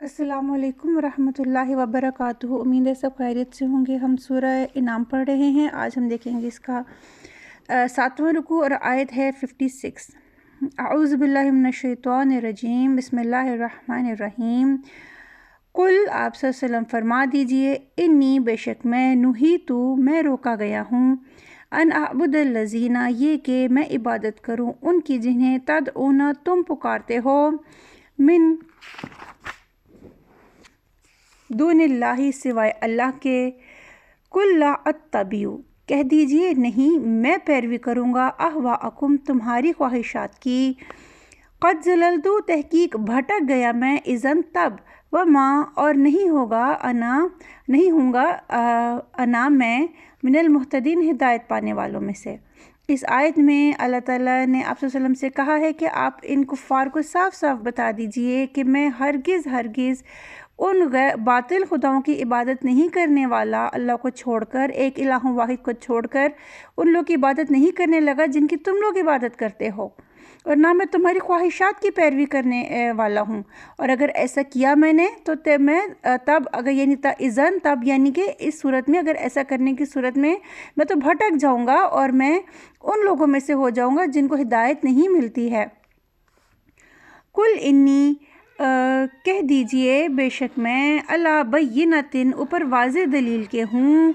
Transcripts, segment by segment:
अस्सलामु अलैकुम वरहमतुल्लाहि वबरकातुहू। उम्मीद है सब खैरियत से होंगे। हम सूरह इनाम पढ़ रहे हैं। आज हम देखेंगे इसका 7वां रुकू और आयत है 56। अऊज़ु बिल्लाहि मिनश शैतानिर रजीम, बिस्मिल्लाहिर्रहमानिर्रहीम। कुल आप सल्लल्लाहु अलैहि वसल्लम फरमा दीजिए, इन्नी बेशक मैं रोका गया हूँ, अन अअबुदल्लज़ीना ये कि मैं इबादत करूँ उनकी जिन्हें तदऊना तुम पुकारते हो, मिन दूनिल्लाहि सिवाय अल्लाह के। कुल ला अत्तबिउ कह दीजिए नहीं मैं पैरवी करूँगा, अहवाअकुम तुम्हारी ख्वाहिशात की। क़द ज़ललतु तहकीक भटक गया मैं, इज़न तब, व माँ और नहीं हूँगा अना मैं, मिनल मुहतदीन हिदायत पाने वालों में से। इस आयत में अल्लाह ताला ने आप वसल्लम से कहा है कि आप इन कुफ़ार को साफ साफ बता दीजिए कि मैं हरगिज़ उन बातिल खुदाओं की इबादत नहीं करने वाला, अल्लाह को छोड़कर, एक इलाह वाहिद को छोड़कर उन लोग की इबादत नहीं करने लगा जिनकी तुम लोग इबादत करते हो, और ना मैं तुम्हारी ख्वाहिशात की पैरवी करने वाला हूँ। और अगर ऐसा किया मैंने तो तब अगर यानी इज़न तब यानी कि इस सूरत में, अगर ऐसा करने की सूरत में मैं तो भटक जाऊँगा और मैं उन लोगों में से हो जाऊँगा जिनको हिदायत नहीं मिलती है। कुल इन्नी कह दीजिए बेशक मैं, अला बय्यिनतिन ऊपर वाज़े दलील के हूँ,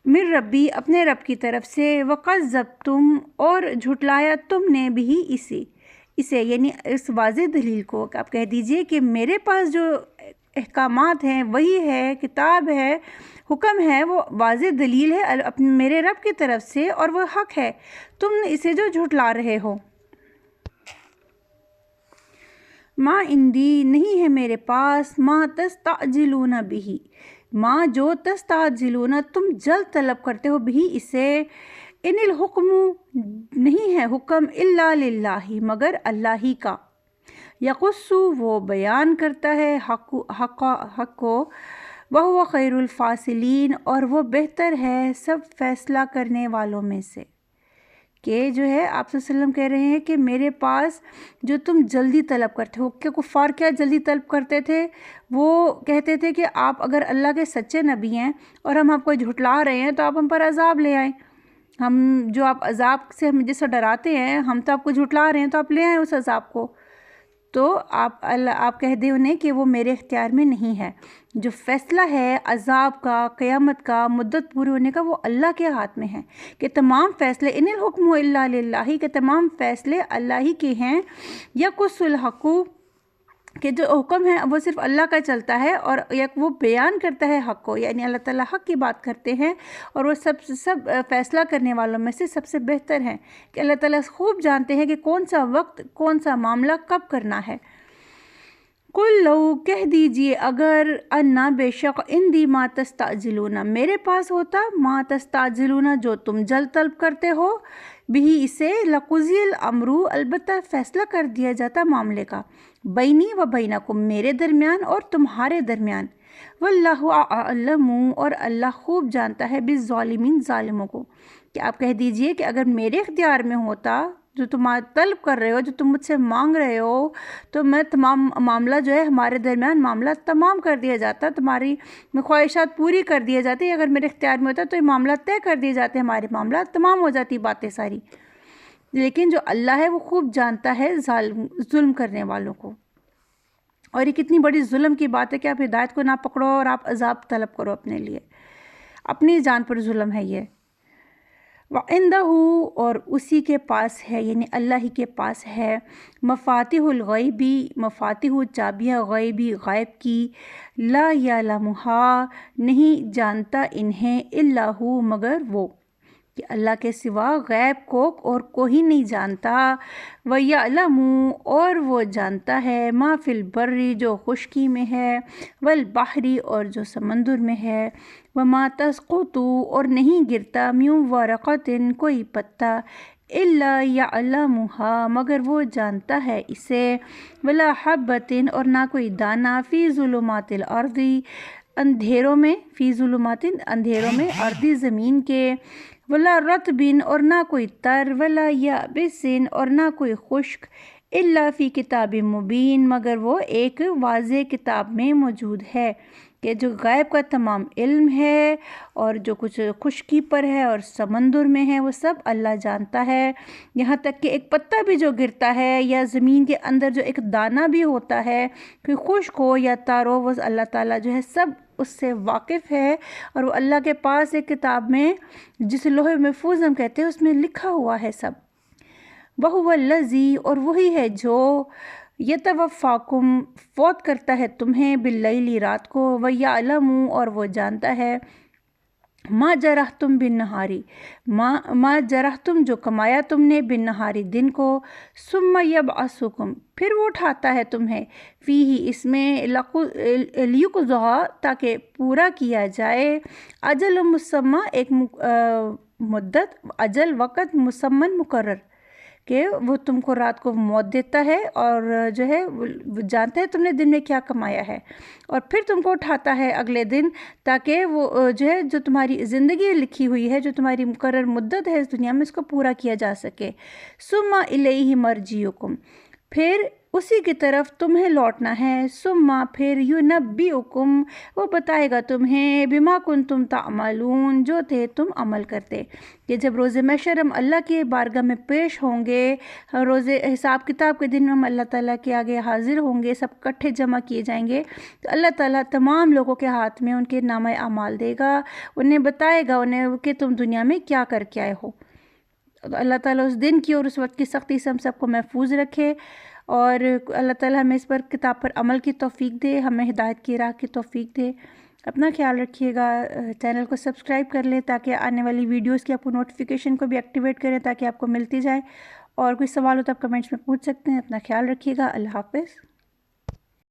मिर रब्बी अपने रब की तरफ से, वक़ज़्ज़बतुम और झुटलाया तुमने भी इसे यानी इस वाज़े दलील को। आप कह दीजिए कि मेरे पास जो अहकामात हैं वही है, किताब है, हुक्म है, वो वाज़े दलील है अपने मेरे रब की तरफ से और वो हक़ है, तुम इसे जो झुटला रहे हो। माँ इंदी नहीं है मेरे पास, माँ तस्ताजिलूना बिही माँ जो तस्ताजिलूना तुम जल्द तलब करते हो, बिही इसे। इनिल हुक्म नहीं है हुक्म, इल्ला लिल्लाही मगर अल्लाह ही का। यकुस्सु वो बयान करता है, हक़ को, वहुव खैरुल फासिलीन और वो बेहतर है सब फैसला करने वालों में से। कि जो है आप सल्लम कह रहे हैं कि मेरे पास जो तुम जल्दी तलब करते हो, कि कुफ़ार क्या जल्दी तलब करते थे, वो कहते थे कि आप अगर अल्लाह के सच्चे नबी हैं और हम आपको झुटला रहे हैं तो आप हम पर अज़ाब ले आएँ। हम जो आप अज़ाब से हम जैसे डराते हैं, हम तो आपको झुटला रहे हैं तो आप ले आएँ उस अज़ाब को। तो आप कह दें उन्हें कि वो मेरे इख्तियार में नहीं है। जो फ़ैसला है अज़ाब का, क़यामत का, मुद्दत पूरी होने का, वो अल्लाह के हाथ में है। कि तमाम फ़ैसले इनिल हुक्मु इल्ला लिल्लाही के तमाम फ़ैसले अल्लाह ही के हैं। यकुस्सुल हक़्क़ु कि जो हुक्म है वो सिर्फ़ अल्लाह का चलता है, और एक वो बयान करता है हक़ को, यानी अल्लाह ताला हक़ की बात करते हैं और वो सब फ़ैसला करने वालों में से सबसे बेहतर हैं। कि अल्लाह ताला खूब जानते हैं कि कौन सा वक्त, कौन सा मामला कब करना है। कुल लो कह दीजिए अगर, अन्ना बेशक, इंदी मा तस्ताजिलूना मेरे पास होता, मा तस्ताजिलूना जो तुम जल्द तलब करते हो, भी इसे, लकुज़ियल अमरू अलबत्ता फ़ैसला कर दिया जाता मामले का, बैनी व बैनकुम मेरे दरमियान और तुम्हारे दरमियान। वल्लाहु अअलमु और अल्लाह खूब जानता है बिज़्ज़ालिमीन ज़ालिमों को। कि आप कह दीजिए कि अगर मेरे इख्तियार में होता, जो तुम तलब कर रहे हो, जो तुम मुझसे मांग रहे हो, तो मैं तमाम मामला जो है हमारे दरमियान मामला तमाम कर दिया जाता, तुम्हारी ख्वाहिशात पूरी कर दिए जाती। अगर मेरे इख्तियार में होता तो ये मामला तय कर दिए जाते, हमारे मामला तमाम हो जाती बातें सारी। लेकिन जो अल्लाह है वो खूब जानता है जुल्म करने वालों को। और ये कितनी बड़ी जुल्म की बात है कि आप हिदायत को ना पकड़ो और आप अजाब तलब करो अपने लिए, अपनी जान पर जुल्म है ये। वइंदहू और उसी के पास है, यानी अल्लाह ही के पास है, मफ़ातिहुल गैबी मफ़ातिहु चाबियाँ, गैबी गैब की, ला यालमुहा नहीं जानता इन्हें, इल्लाहु मगर वो। कि अल्लाह के सिवा गैब को और कोई नहीं जानता। व यअलमु और वो जानता है, मा फिल बर्री जो खुश्की में है, वल बहरी और जो समंदर में है, व मा तस्कुतु और नहीं गिरता, म्यूँ वरक़तिन कोई पत्ता, इल्ला यअलमुहा मगर वो जानता है इसे, वला हब्बतिन और ना कोई दाना, फ़ी ज़ुलुमातिल अर्दी अंधेरों में, फ़ी ज़ुलुमातिन अंधेरों में, अर्दी ज़मीन के, वला रतबिन और ना कोई तर, वला याबिसिन और ना कोई खुश्क, الا فی کتاب مبین، مگر وہ ایک واضح کتاب میں موجود ہے کہ جو غیب کا تمام علم ہے اور جو کچھ خشکی پر ہے اور سمندر میں ہے وہ سب اللہ جانتا ہے، یہاں تک کہ ایک پتا بھی جو گرتا ہے یا زمین کے اندر جو ایک دانہ بھی ہوتا ہے کوئی خشک ہو یا تر ہو، وہ اللہ تعالیٰ جو ہے سب اس سے واقف ہے، اور وہ اللہ کے پاس ایک کتاب میں جسے لوح محفوظ ہم کہتے ہیں اس میں لکھا ہوا ہے سب۔ وَهُوَ الَّذِي، اور وہی ہے جو یتوفاکم فوت کرتا ہے تمہیں باللیل رات کو، وَیَعْلَمُ اور وہ جانتا ہے ما جرحتم بالنہاری ما جرحتم جو کمایا تم نے بالنہاری دن کو، ثم یبعثکم پھر وہ اٹھاتا ہے تمہیں فیہ اس میں لیقضی تاکہ پورا کیا جائے اجل مسمى ایک مدت، اجل وقت مسمى مقرر، کہ وہ تم کو رات کو موت دیتا ہے اور جو ہے وہ جانتا ہے تم نے دن میں کیا کمایا ہے، اور پھر تم کو اٹھاتا ہے اگلے دن تاکہ وہ جو ہے جو تمہاری زندگی لکھی ہوئی ہے، جو تمہاری مقرر مدت ہے اس دنیا میں، اس کو پورا کیا جا سکے۔ ثم الیہ مرجعکم پھر اسی کی طرف تمہیں لوٹنا ہے، ثم پھر ینبئکم وہ بتائے گا تمہیں بما کنتم تعملون جو تھے تم عمل کرتے، کہ جب روز محشر ہم اللہ کی بارگاہ میں پیش ہوں گے، روز حساب کتاب کے دن ہم اللہ تعالیٰ کے آگے حاضر ہوں گے، سب کٹھے جمع کیے جائیں گے، تو اللہ تعالیٰ تمام لوگوں کے ہاتھ میں ان کے نامہ اعمال دے گا، انہیں بتائے گا انہیں کہ تم دنیا میں کیا کر کے آئے ہو۔ اللہ تعالیٰ اس دن کی اور اس وقت کی سختی سے ہم سب کو محفوظ رکھے، اور اللہ تعالیٰ ہمیں اس پر کتاب پر عمل کی توفیق دے، ہمیں ہدایت کی راہ کی توفیق دے۔ اپنا خیال رکھیے گا، چینل کو سبسکرائب کر لیں تاکہ آنے والی ویڈیوز کی آپ کو نوٹیفیکیشن کو بھی ایکٹیویٹ کریں تاکہ آپ کو ملتی جائے، اور کوئی سوال ہو تو آپ کمنٹس میں پوچھ سکتے ہیں۔ اپنا خیال رکھیے گا، اللہ حافظ۔